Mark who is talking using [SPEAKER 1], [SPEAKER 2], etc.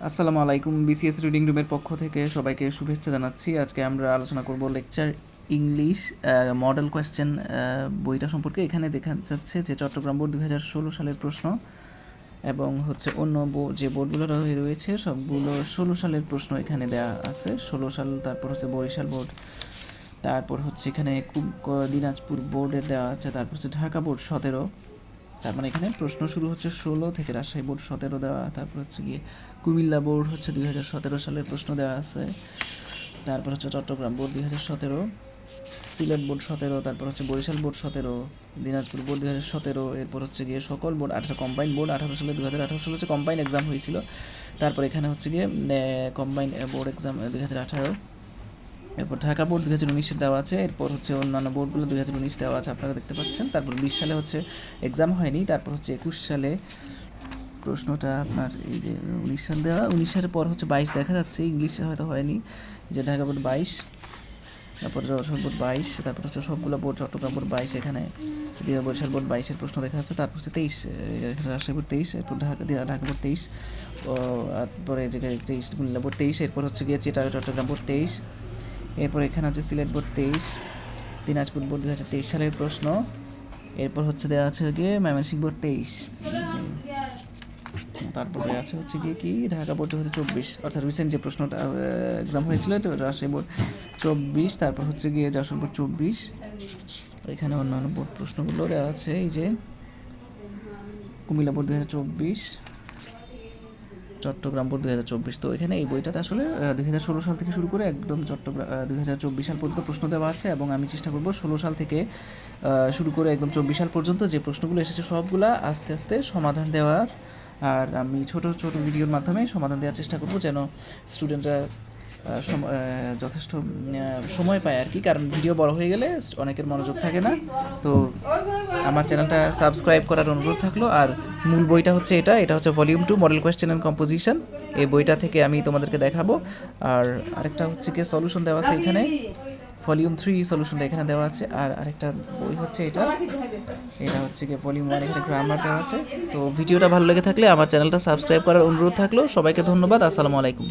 [SPEAKER 1] আসসালামু আলাইকুম। BCS reading রুমের পক্ষ থেকে সবাইকে শুভেচ্ছা জানাচ্ছি। আজকে আমরা আলোচনা করব লেকচার ইংলিশ মডেল কোয়েশ্চেন বইটা সম্পর্কে। এখানে দেখা যাচ্ছে যে চট্টগ্রাম বোর্ড 2016 সালের প্রশ্ন এবং হচ্ছে অন্য যে বোর্ডগুলো রয়েছে সবগুলো 16 সালের প্রশ্ন এখানে দেওয়া আছে। 16 সাল, তারপর হচ্ছে বরিশাল বোর্ড, তারপর হচ্ছে এখানে দিনাজপুর বোর্ডে দেওয়া আছে, তারপর হচ্ছে ঢাকা বোর্ড 17। তার মানে এখানে প্রশ্ন শুরু হচ্ছে 16 থেকে, রাজশাহী বোর্ড 17 দেওয়া, তারপর হচ্ছে গিয়ে কুমিল্লা বোর্ড হচ্ছে 2017 সালের প্রশ্ন দেওয়া আছে, তারপর হচ্ছে চট্টগ্রাম বোর্ড 2017, সিলেট বোর্ড 17, তারপর হচ্ছে বরিশাল বোর্ড 17, দিনাজপুর বোর্ড 2017, এরপর হচ্ছে গিয়ে সকল বোর্ড 18, কম্বাইন বোর্ড 18 সালে, 2018 সালে হচ্ছে কম্বাইন এক্সাম হয়েছিল। তারপর এখানে হচ্ছে গিয়ে কম্বাইন বোর্ড এক্সাম 2018, এরপর ঢাকা বোর্ড 2019 দেওয়া আছে, এরপর হচ্ছে অন্যান্য বোর্ডগুলো 2019 দেওয়া আছে, আপনারা দেখতে পাচ্ছেন। তারপর 20 সালে হচ্ছে এক্সাম হয়নি, তারপর হচ্ছে 21 সালে প্রশ্নটা আপনার এই যে 19 সাল দেওয়া, 19 সালের পর হচ্ছে 22 দেখা যাচ্ছে, ইংলিশে হয়তো হয়নি, যে ঢাকা বোর্ড 22, তারপর যশোর বোর্ড 22, তারপর হচ্ছে সবগুলো বোর্ড, চট্টগ্রাম বোর্ড 22, এখানে বরিশাল বোর্ড 22-এর প্রশ্ন দেখা যাচ্ছে, তারপর হচ্ছে 23, রাজশাহী বোর্ড 23, এরপর ঢাকা বোর্ড 23, তারপরে যে 23 কুমিল্লা বোর্ড 23, এরপর হচ্ছে গিয়ে চট্টগ্রাম বোর্ড 23, এরপর এখানে আছে সিলেট বোর্ড 23, দিনাজপুর বোর্ড 2023 সালের প্রশ্ন, এরপর হচ্ছে দেওয়া আছে গিয়ে ময়মনসিংহ বোর্ড 23, তারপরে আছে হচ্ছে গিয়ে কি ঢাকা বোর্ড 2024, অর্থাৎ রিসেন্ট যে প্রশ্নটা এক্সাম হয়েছিল, রাজশাহী বোর্ড 24, তারপর হচ্ছে গিয়ে যশোর বোর্ড 24, এখানে অন্যান্য বোর্ড প্রশ্নগুলো দেওয়া আছে, এই যে কুমিল্লা বোর্ড 2024, চট্টগ্রাম বোর্ড 2024। তো এখানে এই বইটাতে আসলে 2016 সাল থেকে শুরু করে একদম চট্টগ্রাম 2024 সাল পর্যন্ত প্রশ্ন দেওয়া আছে, এবং আমি চেষ্টা করব 16 সাল থেকে শুরু করে একদম 24 সাল পর্যন্ত যে প্রশ্নগুলো এসেছে সবগুলা আস্তে আস্তে সমাধান দেওয়ার, আর আমি ছোট ছোট ভিডিওর মাধ্যমে সমাধান দেওয়ার চেষ্টা করব, যেন স্টুডেন্টরা যথেষ্ট সময় পায় আর কি, কারণ ভিডিও বড় হয়ে গেলে অনেকের মনোযোগ থাকে না। তো আমার চ্যানেলটা সাবস্ক্রাইব করার অনুরোধ থাকলো। আর মূল বইটা হচ্ছে এটা হচ্ছে volume 2 model question and composition, এই বইটা থেকে আমি তোমাদেরকে দেখাবো। আর আরেকটা হচ্ছে কি সলিউশন দেওয়া আছে এখানে, ভলিউম 3 সলিউশনটা এখানে দেওয়া আছে, আর আরেকটা বই হচ্ছে এটা হচ্ছে কি ভলিউম 1, এখানে গ্রামার দেওয়া আছে। তো ভিডিওটা ভালো লেগে থাকলে আমার চ্যানেলটা সাবস্ক্রাইব করার অনুরোধ থাকলো। সবাইকে ধন্যবাদ। আসসালামু আলাইকুম।